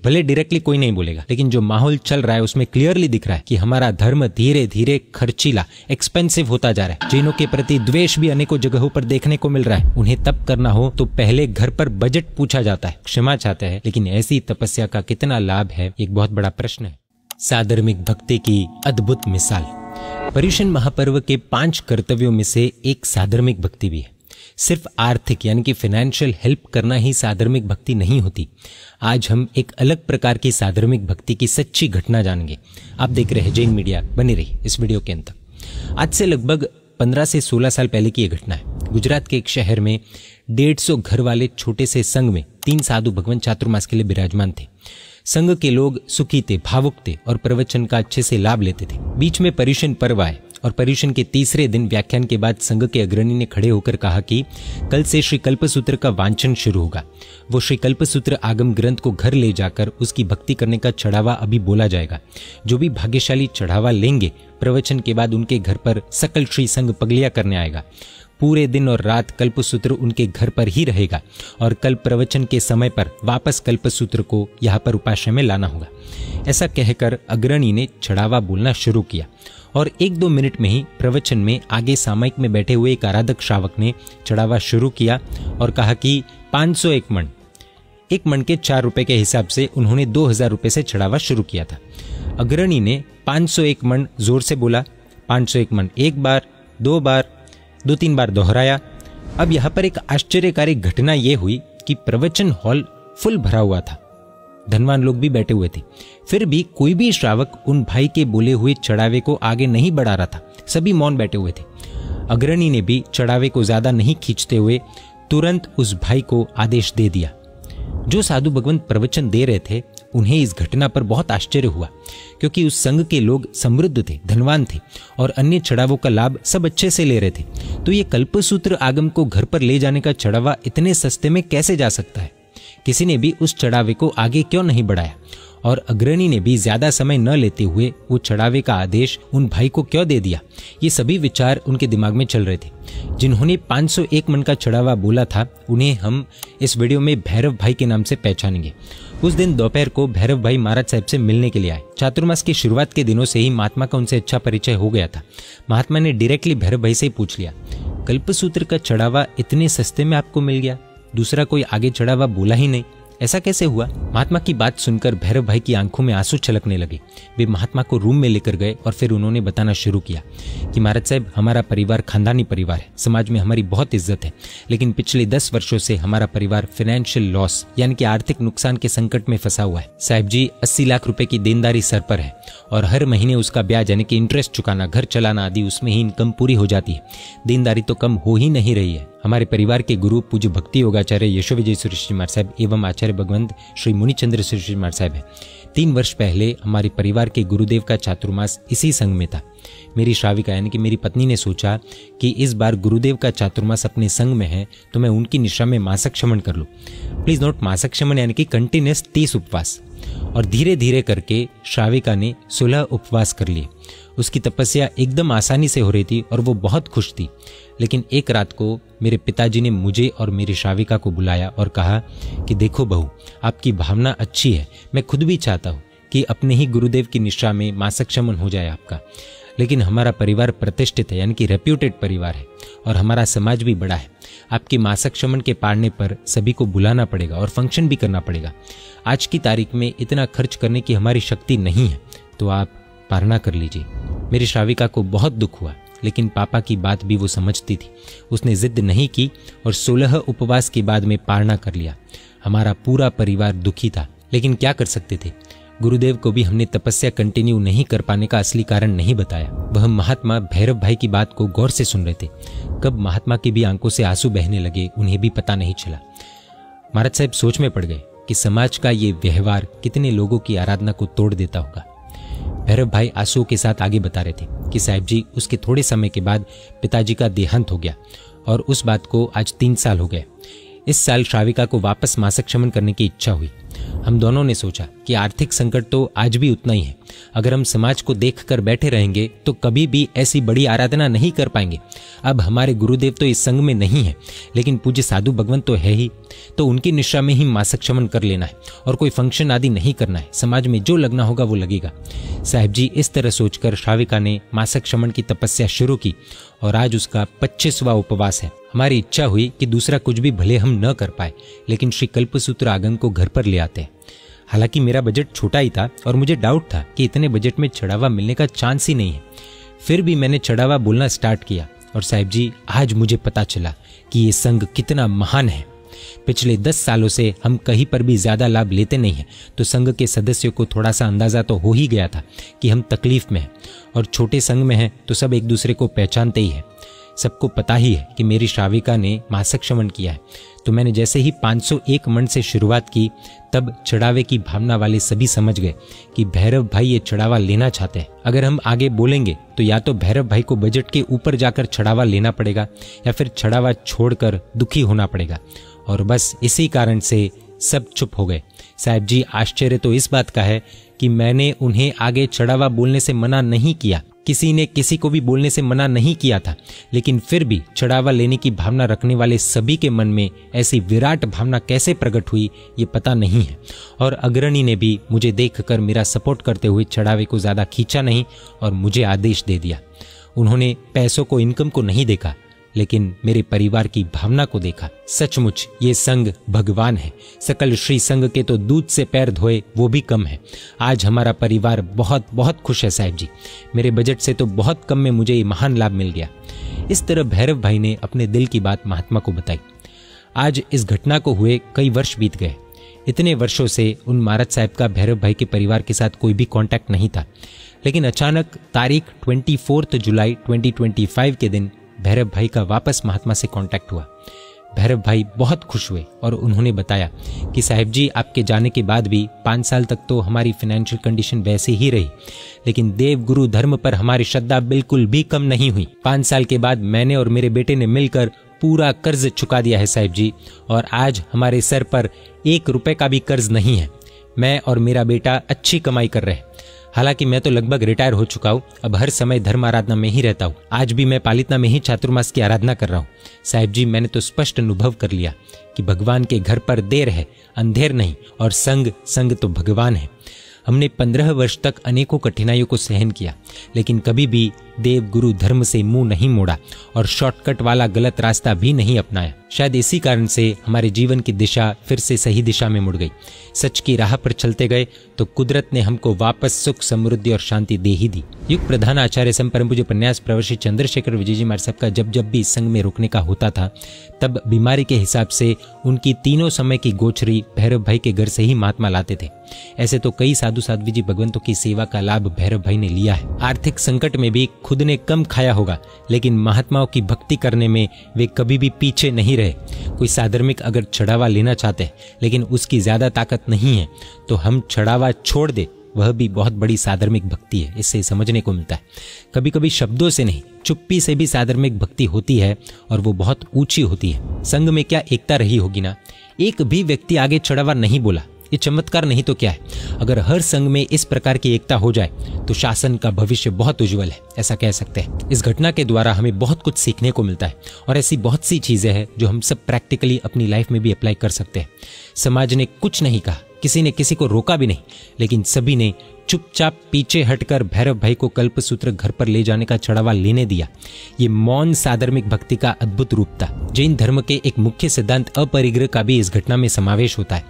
भले डायरेक्टली कोई नहीं बोलेगा, लेकिन जो माहौल चल रहा है उसमें क्लियरली दिख रहा है कि हमारा धर्म धीरे धीरे खर्चीला, एक्सपेंसिव होता जा रहा है। जैनों के प्रति द्वेष भी अनेकों जगहों पर देखने को मिल रहा है। उन्हें तप करना हो तो पहले घर पर बजट पूछा जाता है, क्षमा चाहता है, लेकिन ऐसी तपस्या का कितना लाभ है, एक बहुत बड़ा प्रश्न है। साधर्मिक भक्ति की अद्भुत मिसाल। पर्युषण महापर्व के 5 कर्तव्यों में से एक साधर्मिक भक्ति भी है। सिर्फ आर्थिक यानी कि फाइनेंशियल हेल्प करना ही साधर्मिक भक्ति नहीं होती। आज हम एक अलग प्रकार की साधर्मिक भक्ति की सच्ची घटना जानेंगे। आप देख रहे हैं जैन मीडिया, बनी रही इस वीडियो के अंत तक। आज से लगभग 15 से 16 साल पहले की यह घटना है। गुजरात के एक शहर में 150 घर वाले छोटे से संघ में 3 साधु भगवान चातुर्मास के लिए विराजमान थे। संघ के लोग सुखी थे, भावुक थे और प्रवचन का अच्छे से लाभ लेते थे। बीच में पर्युषण पर्व आए और पर्युषण के तीसरे दिन व्याख्यान के बाद संघ के अग्रणी ने खड़े होकर कहा कि कल से श्री कल्पसूत्र का वांचन शुरू होगा। वो श्री कल्पसूत्र आगम ग्रंथ को घर ले जाकर उसकी भक्ति करने का चढ़ावा अभी बोला जाएगा। जो भी भाग्यशाली चढ़ावा लेंगे, प्रवचन के बाद उनके घर पर सकल श्री संघ पगलिया करने आएगा। पूरे दिन और रात कल्पसूत्र उनके घर पर ही रहेगा और कल प्रवचन के समय पर वापस कल्पसूत्र को यहाँ पर उपाश्रय में लाना होगा। ऐसा कहकर अग्रणी ने चढ़ावा बोलना शुरू किया और 1-2 मिनट में ही प्रवचन में आगे सामायिक में बैठे हुए एक आराधक श्रावक ने चढ़ावा शुरू किया और कहा कि 501 मण, एक मण के 4 रुपए के हिसाब से उन्होंने 2000 रुपए से चढ़ावा शुरू किया था। अग्रणी ने 501 मण जोर से बोला। 501 मण 1 बार, 2 बार, 2-3 बार दोहराया। अब यहाँ पर एक आश्चर्यकारी घटना यह हुई कि प्रवचन हॉल फुल भरा हुआ था, धनवान लोग भी बैठे हुए थे। फिर भी कोई भी श्रावक उन भाई के बोले हुए चढ़ावे को आगे नहीं बढ़ा रहा था, सभी मौन बैठे हुए थे। अग्रणी ने भी चढ़ावे को ज्यादा नहीं खींचते हुए तुरंत उस भाई को आदेश दे दिया। जो साधु भगवंत प्रवचन दे रहे थे उन्हें इस घटना पर बहुत आश्चर्य हुआ, क्योंकि उस संघ के लोग समृद्ध थे, धनवान थे और अन्य चढ़ावों का लाभ सब अच्छे से ले रहे थे। तो ये कल्पसूत्र आगम को घर पर ले जाने का चढ़ावा इतने सस्ते में कैसे जा सकता है? किसी ने भी उस चढ़ावे को आगे क्यों नहीं बढ़ाया? और अग्रणी ने भी ज्यादा समय न लेते हुए वो चढ़ावे का आदेश उन भाई को क्यों दे दिया? ये सभी विचार उनके दिमाग में चल रहे थे। जिन्होंने 501 मन का चढ़ावा बोला था उन्हें हम इस वीडियो में भैरव भाई के नाम से पहचानेंगे। उस दिन दोपहर को भैरव भाई महाराज साहब से मिलने के लिए आए। चातुर्मास की शुरुआत के दिनों से ही महात्मा का उनसे अच्छा परिचय हो गया था। महात्मा ने डायरेक्टली भैरव भाई से ही पूछ लिया, कल्पसूत्र का चढ़ावा इतने सस्ते में आपको मिल गया? दूसरा कोई आगे चढ़ावा बोला ही नहीं, ऐसा कैसे हुआ? महात्मा की बात सुनकर भैरव भाई की आंखों में आंसू छलकने लगे। वे महात्मा को रूम में लेकर गए और फिर उन्होंने बताना शुरू किया कि महाराज साहब, हमारा परिवार खानदानी परिवार है, समाज में हमारी बहुत इज्जत है, लेकिन पिछले 10 वर्षों से हमारा परिवार फाइनेंशियल लॉस यानी कि आर्थिक नुकसान के संकट में फंसा हुआ है। साहब जी, 80 लाख रुपए की देनदारी सर पर है और हर महीने उसका ब्याज यानी कि इंटरेस्ट चुकाना, घर चलाना आदि, उसमें ही इनकम पूरी हो जाती है। देनदारी तो कम हो ही नहीं रही है। हमारे परिवार के गुरु पूज्य भक्ति योगाचार्य यशो विजय सुरेश महाराज साहब एवं आचार्य भगवंत श्री मुनिचंद्र सुरेश महाराज साहब है। 3 वर्ष पहले हमारे परिवार के गुरुदेव का चातुर्मास इसी संघ में था। मेरी श्राविका यानी कि मेरी पत्नी ने सोचा कि इस बार गुरुदेव का चातुर्मास अपने संघ में है तो मैं उनकी निशा में मासक शमन कर लूँ। प्लीज नोट, मासक शमन यानी कि कंटिन्यूस 30 उपवास। और धीरे धीरे करके श्राविका ने 16 उपवास कर लिए। उसकी तपस्या एकदम आसानी से हो रही थी और वो बहुत खुश थी। लेकिन एक रात को मेरे पिताजी ने मुझे और मेरी श्राविका को बुलाया और कहा कि देखो बहू, आपकी भावना अच्छी है, मैं खुद भी चाहता हूँ कि अपने ही गुरुदेव की निष्ठा में मासक शमन हो जाए आपका, लेकिन हमारा परिवार प्रतिष्ठित है यानी कि रेप्यूटेड परिवार है और हमारा समाज भी बड़ा है। आपके मासक शमन के पाड़ने पर सभी को बुलाना पड़ेगा और फंक्शन भी करना पड़ेगा। आज की तारीख में इतना खर्च करने की हमारी शक्ति नहीं है, तो आप पारणा कर लीजिए। मेरी श्राविका को बहुत दुख हुआ, लेकिन पापा की बात भी वो समझती थी। उसने जिद नहीं की और 16 उपवास के बाद में पारणा कर लिया। हमारा पूरा परिवार दुखी था, लेकिन क्या कर सकते थे? गुरुदेव को भी हमने तपस्या कंटिन्यू नहीं कर पाने का असली कारण नहीं बताया। वह महात्मा भैरव भाई की बात को गौर से सुन रहे थे। कब महात्मा की भी आंखों से आंसू बहने लगे उन्हें भी पता नहीं चला। महाराज साहब सोच में पड़ गए कि समाज का ये व्यवहार कितने लोगों की आराधना को तोड़ देता होगा। भैरव भाई आंसुओं के साथ आगे बता रहे थे कि साहिब जी, उसके थोड़े समय के बाद पिताजी का देहांत हो गया और उस बात को आज 3 साल हो गए। इस साल श्राविका को वापस मासक शमन करने की इच्छा हुई हम दोनों ने सोचा कि आर्थिक संकट तो आज भी उतना ही है। अगर हम समाज को देखकर बैठे रहेंगे तो कभी भी ऐसी बड़ी आराधना नहीं कर पाएंगे। अब हमारे गुरुदेव तो इस संघ में नहीं है, लेकिन पूज्य साधु भगवंत तो है ही, तो उनकी निष्ठा में ही मासिक शमन कर लेना है और कोई फंक्शन आदि नहीं करना है। समाज में जो लगना होगा वो लगेगा। साहिब जी, इस तरह सोचकर श्राविका ने मासिक शमन की तपस्या शुरू की और आज उसका 25वां उपवास है। हमारी इच्छा हुई कि दूसरा कुछ भी भले हम न कर पाए, लेकिन श्री कल्पसूत्र आगम को घर पर ले आते हैं। हालांकि मेरा बजट छोटा ही था और मुझे डाउट था कि इतने बजट में चढ़ावा मिलने का चांस ही नहीं है। फिर भी मैंने चढ़ावा बोलना स्टार्ट किया और साहिब जी, आज मुझे पता चला कि ये संघ कितना महान है। पिछले 10 सालों से हम कहीं पर भी ज्यादा लाभ लेते नहीं हैं, तो संघ के सदस्यों को थोड़ा सा अंदाजा तो हो ही गया था कि हम तकलीफ में हैं, और छोटे संघ में हैं तो सब एक दूसरे को पहचानते ही है। सबको पता ही है कि मेरी श्राविका ने मासिक शमन किया है, तो मैंने जैसे ही 501 मन से शुरुआत की, तब चढ़ावे की भावना वाले सभी समझ गए कि भैरव भाई ये चढ़ावा लेना चाहते हैं। अगर हम आगे बोलेंगे तो या तो भैरव भाई को बजट के ऊपर जाकर चढ़ावा लेना पड़ेगा या फिर चढ़ावा छोड़कर दुखी होना पड़ेगा, और बस इसी कारण से सब चुप हो गए। साहिब जी, आश्चर्य तो इस बात का है कि मैंने उन्हें आगे चढ़ावा बोलने से मना नहीं किया, किसी ने किसी को भी बोलने से मना नहीं किया था, लेकिन फिर भी चढ़ावा लेने की भावना रखने वाले सभी के मन में ऐसी विराट भावना कैसे प्रकट हुई ये पता नहीं है। और अग्रणी ने भी मुझे देखकर मेरा सपोर्ट करते हुए चढ़ावे को ज्यादा खींचा नहीं और मुझे आदेश दे दिया। उन्होंने पैसों को, इनकम को नहीं देखा, लेकिन मेरे परिवार की भावना को देखा। सचमुच ये संघ भगवान है। सकल श्री संघ के तो दूध से पैर धोए वो भी कम है। आज हमारा परिवार बहुत बहुत खुश है साहिब जी। मेरे बजट से तो बहुत कम में मुझे ये महान लाभ मिल गया। इस तरह भैरव भाई ने अपने दिल की बात महात्मा को बताई। आज इस घटना को हुए कई वर्ष बीत गए। इतने वर्षों से उन महाराज साहब का भैरव भाई के परिवार के साथ कोई भी कांटेक्ट नहीं था, लेकिन अचानक तारीख 24 जुलाई 2025 के दिन भैरव भाई का वापस महात्मा से कांटेक्ट हुआ। भैरव भाई बहुत खुश हुए और उन्होंने बताया कि साहिब जी, आपके जाने के बाद भी 5 साल तक तो हमारी फाइनेंशियल कंडीशन वैसे ही रही, लेकिन देव गुरु धर्म पर हमारी श्रद्धा बिल्कुल भी कम नहीं हुई। 5 साल के बाद मैंने और मेरे बेटे ने मिलकर पूरा कर्ज चुका दिया है साहिब जी, और आज हमारे सर पर 1 रुपए का भी कर्ज नहीं है। मैं और मेरा बेटा अच्छी कमाई कर रहे हैं। हालांकि मैं तो लगभग रिटायर हो चुका हूँ, अब हर समय धर्म आराधना में ही रहता हूँ। आज भी मैं पालितना में ही चातुर्मास की आराधना कर रहा हूँ। साहिब जी, मैंने तो स्पष्ट अनुभव कर लिया कि भगवान के घर पर देर है, अंधेर नहीं, और संग तो भगवान है। हमने 15 वर्ष तक अनेकों कठिनाइयों को सहन किया, लेकिन कभी भी देव गुरु धर्म से मुंह नहीं मोड़ा और शॉर्टकट वाला गलत रास्ता भी नहीं अपनाया। शायद इसी कारण से हमारे जीवन की दिशा फिर से सही दिशा में मुड़ गई। सच की राह पर चलते गए तो कुदरत ने हमको वापस सुख, समृद्धि और शांति दे ही दी। युग प्रधान आचार्य सम परम पूज्य उपन्यास प्रवर्षी चंद्रशेखर विजय जी महाराज साहब का जब भी संघ में रुकने का होता था, तब बीमारी के हिसाब से उनकी तीनों समय की गोचरी भैरव भाई के घर से ही महात्मा लाते थे। ऐसे तो कई साधु साध्वी जी भगवंतों की सेवा का लाभ भैरव भाई ने लिया है। आर्थिक संकट में भी खुद ने कम खाया होगा, लेकिन महात्माओं की भक्ति करने में वे कभी भी पीछे नहीं रहे। कोई साधर्मिक अगर चढ़ावा लेना चाहते हैं लेकिन उसकी ज्यादा ताकत नहीं है, तो हम चढ़ावा छोड़ दे, वह भी बहुत बड़ी साधर्मिक भक्ति है। इससे समझने को मिलता है कभी कभी शब्दों से नहीं, चुप्पी से भी साधर्मिक भक्ति होती है, और वो बहुत ऊंची होती है। संघ में क्या एकता रही होगी ना, एक भी व्यक्ति आगे चढ़ावा नहीं बोला। ये चमत्कार नहीं तो क्या है। अगर हर संघ में इस प्रकार की एकता हो जाए तो शासन का भविष्य बहुत उज्जवल है, ऐसा कह सकते हैं। इस घटना के द्वारा हमें बहुत कुछ सीखने को मिलता है, और ऐसी बहुत सी चीजें हैं जो हम सब प्रैक्टिकली अपनी लाइफ में भी अप्लाई कर सकते हैं। समाज ने कुछ नहीं कहा, किसी ने किसी को रोका भी नहीं, लेकिन सभी ने चुपचाप पीछे हटकर भैरव भाई को कल्पसूत्र घर पर ले जाने का चढ़ावा लेने दिया। ये मौन साधर्मिक भक्ति का अद्भुत रूप था। जैन धर्म के एक मुख्य सिद्धांत अपरिग्रह का भी इस घटना में समावेश होता है,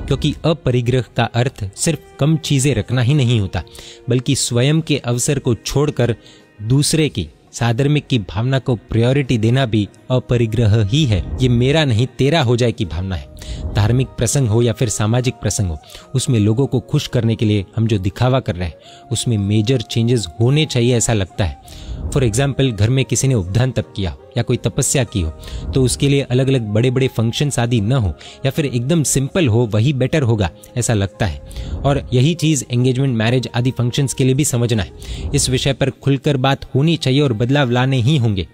क्योंकि अपरिग्रह का अर्थ सिर्फ कम चीजें रखना ही नहीं होता, बल्कि स्वयं के अवसर को छोड़कर दूसरे की साधर्मिक की भावना को प्रायोरिटी देना भी अपरिग्रह ही है। ये मेरा नहीं तेरा हो जाए की भावना है। धार्मिक प्रसंग हो या फिर सामाजिक प्रसंग हो, उसमें लोगों को खुश करने के लिए हम जो दिखावा कर रहे हैं उसमें मेजर चेंजेस होने चाहिए, ऐसा लगता है। फॉर एग्जाम्पल, घर में किसी ने उपदान तप किया हो या कोई तपस्या की हो, तो उसके लिए अलग अलग बड़े बड़े फंक्शंस आदि न हो, या फिर एकदम सिंपल हो, वही बेटर होगा, ऐसा लगता है। और यही चीज एंगेजमेंट, मैरिज आदि फंक्शंस के लिए भी समझना है। इस विषय पर खुलकर बात होनी चाहिए और बदलाव लाने ही होंगे।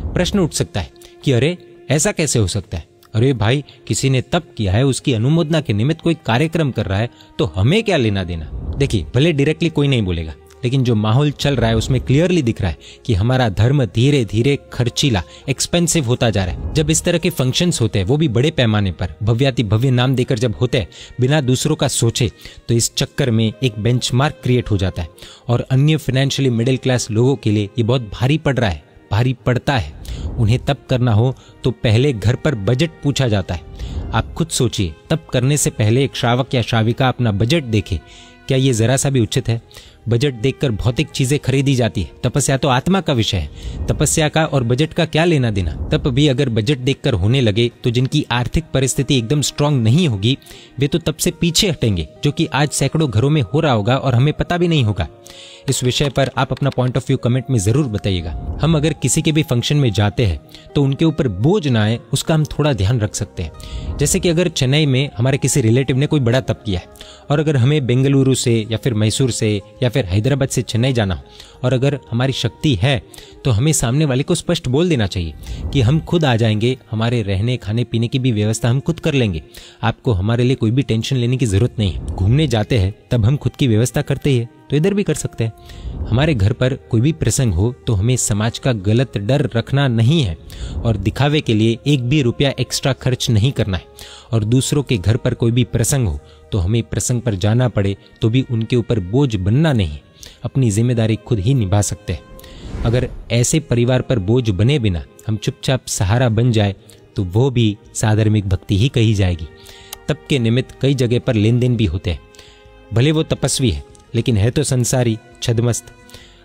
प्रश्न उठ सकता है कि अरे ऐसा कैसे हो सकता है, अरे भाई, किसी ने तप किया है, उसकी अनुमोदना के निमित्त कोई कार्यक्रम कर रहा है, तो हमें क्या लेना देना। देखिए, भले डायरेक्टली कोई नहीं बोलेगा, लेकिन जो माहौल चल रहा है उसमें क्लियरली दिख रहा है कि हमारा धर्म धीरे धीरे खर्चीला, एक्सपेंसिव होता जा रहा है। जब इस तरह के फंक्शंस होते हैं, वो भी बड़े पैमाने पर, भव्याति भव्य नाम देकर जब होते हैं, बिना दूसरों का सोचे, तो इस चक्कर में एक बेंचमार्क क्रिएट हो जाता है और अन्य फाइनेंशियली मिडिल क्लास लोगों के लिए ये बहुत भारी पड़ रहा है, भारी पड़ता है। उन्हें तप करना हो तो पहले घर पर बजट पूछा जाता है। आप खुद सोचिए, तप करने से पहले एक श्रावक या श्राविका अपना बजट देखे, क्या ये जरा सा भी उचित है? बजट देखकर भौतिक चीजें खरीदी जाती है। तपस्या तो आत्मा का विषय है, तपस्या का और बजट का क्या लेना देना। तप भी अगर बजट देखकर होने लगे तो जिनकी आर्थिक परिस्थिति एकदम स्ट्रांग नहीं होगी, वे तो तप से पीछे हटेंगे, जो कि आज सैकड़ों घरों में हो रहा होगा और हमें पता भी नहीं होगा। इस विषय पर आप अपना पॉइंट ऑफ व्यू कमेंट में जरूर बताइएगा। हम अगर किसी के भी फंक्शन में जाते हैं तो उनके ऊपर बोझ ना आए, उसका हम थोड़ा ध्यान रख सकते हैं। जैसे कि अगर चेन्नई में हमारे किसी रिलेटिव ने कोई बड़ा तप किया है और अगर हमें बेंगलुरु से या फिर मैसूर से या फिर हैदराबाद से चेन्नई जाना हो, और अगर हमारी शक्ति है तो हमें सामने वाले को स्पष्ट बोल देना चाहिए कि हम खुद आ जाएंगे, हमारे रहने खाने पीने की भी व्यवस्था हम खुद कर लेंगे, आपको हमारे लिए कोई भी टेंशन लेने की जरूरत नहीं है। घूमने जाते हैं तब हम खुद की व्यवस्था करते हैं, तो इधर भी कर सकते हैं। हमारे घर पर कोई भी प्रसंग हो तो हमें समाज का गलत डर रखना नहीं है और दिखावे के लिए एक भी रुपया एक्स्ट्रा खर्च नहीं करना है। और दूसरों के घर पर कोई भी प्रसंग हो तो हमें प्रसंग पर जाना पड़े तो भी उनके ऊपर बोझ बनना नहीं, अपनी जिम्मेदारी खुद ही निभा सकते हैं। अगर ऐसे परिवार पर बोझ बने बिना हम चुपचाप सहारा बन जाए तो वो भी साधर्मिक भक्ति ही कही जाएगी। तप के निमित्त कई जगह पर लेन देन भी होते हैं, भले वो तपस्वी है लेकिन है तो संसारी, छदमस्त।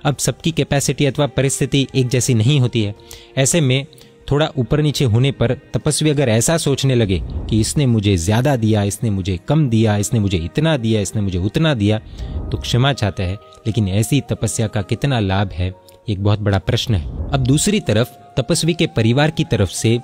अब सबकी कैपेसिटी अथवा परिस्थिति एक जैसी नहीं होती है। ऐसे में थोड़ा ऊपर नीचे होने पर तपस्वी अगर ऐसा सोचने लगे कि इसने मुझे ज्यादा दिया, इसने मुझे कम दिया, इसने मुझे इतना दिया, इसने मुझे उतना दिया, तो क्षमा चाहता है, लेकिन ऐसी तपस्या का कितना लाभ है, एक बहुत बड़ा प्रश्न है। अब दूसरी तरफ तपस्वी के परिवार की तरफ से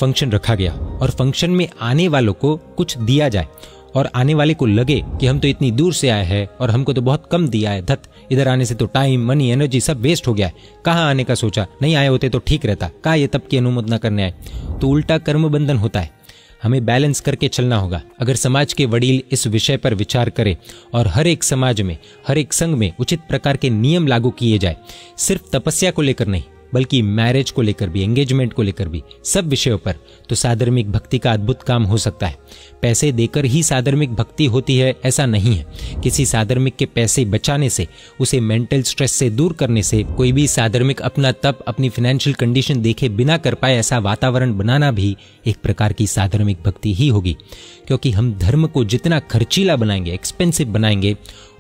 फंक्शन रखा गया और फंक्शन में आने वालों को कुछ दिया जाए और आने वाले को लगे कि हम तो इतनी दूर से आए हैं और हमको तो बहुत कम दिया है, धत इधर आने से तो टाइम, मनी, एनर्जी सब वेस्ट हो गया है, कहाँ आने का सोचा, नहीं आए होते तो ठीक रहता, कहाँ ये तप की अनुमोदना करने आए। तो उल्टा कर्म बंधन होता है। हमें बैलेंस करके चलना होगा। अगर समाज के वडील इस विषय पर विचार करें और हर एक समाज में, हर एक संघ में उचित प्रकार के नियम लागू किए जाए, सिर्फ तपस्या को लेकर नहीं बल्कि मैरिज को लेकर भी, एंगेजमेंट को लेकर भी, सब विषयों पर, तो साधर्मिक भक्ति का अद्भुत काम हो सकता है। पैसे देकर ही साधर्मिक भक्ति होती है ऐसा नहीं है। किसी साधर्मिक के पैसे बचाने से, उसे मेंटल स्ट्रेस से दूर करने से, कोई भी साधर्मिक अपना तप अपनी फाइनेंशियल कंडीशन देखे बिना कर पाए ऐसा वातावरण बनाना भी एक प्रकार की साधर्मिक भक्ति ही होगी। क्योंकि हम धर्म को जितना खर्चीला बनाएंगे, एक्सपेंसिव बनाएंगे,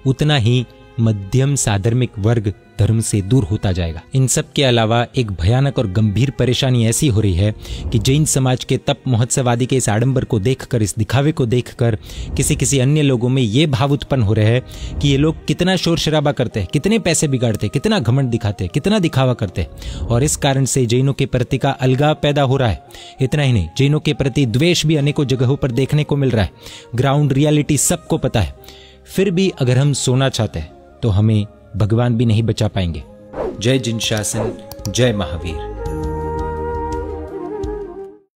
उतना ही मध्यम साधर्मिक वर्ग धर्म से दूर होता जाएगा। इन सब के अलावा एक भयानक और गंभीर परेशानी ऐसी हो रही है कि जैन समाज के तप महोत्सव आदि के इस आडंबर को देखकर, इस दिखावे को देखकर किसी अन्य लोगों में ये भाव उत्पन्न हो रहे हैं कि ये लोग कितना शोर शराबा करते हैं, कितने पैसे बिगाड़ते हैं, कितना घमंड दिखाते हैं, कितना दिखावा करते हैं, और इस कारण से जैनों के प्रति का अलगाव पैदा हो रहा है। इतना ही नहीं, जैनों के प्रति द्वेष भी अनेकों जगहों पर देखने को मिल रहा है। ग्राउंड रियलिटी सबको पता है। फिर भी अगर हम सोना चाहते हैं तो हमें भगवान भी नहीं बचा पाएंगे। जय जिन शासन, जय महावीर।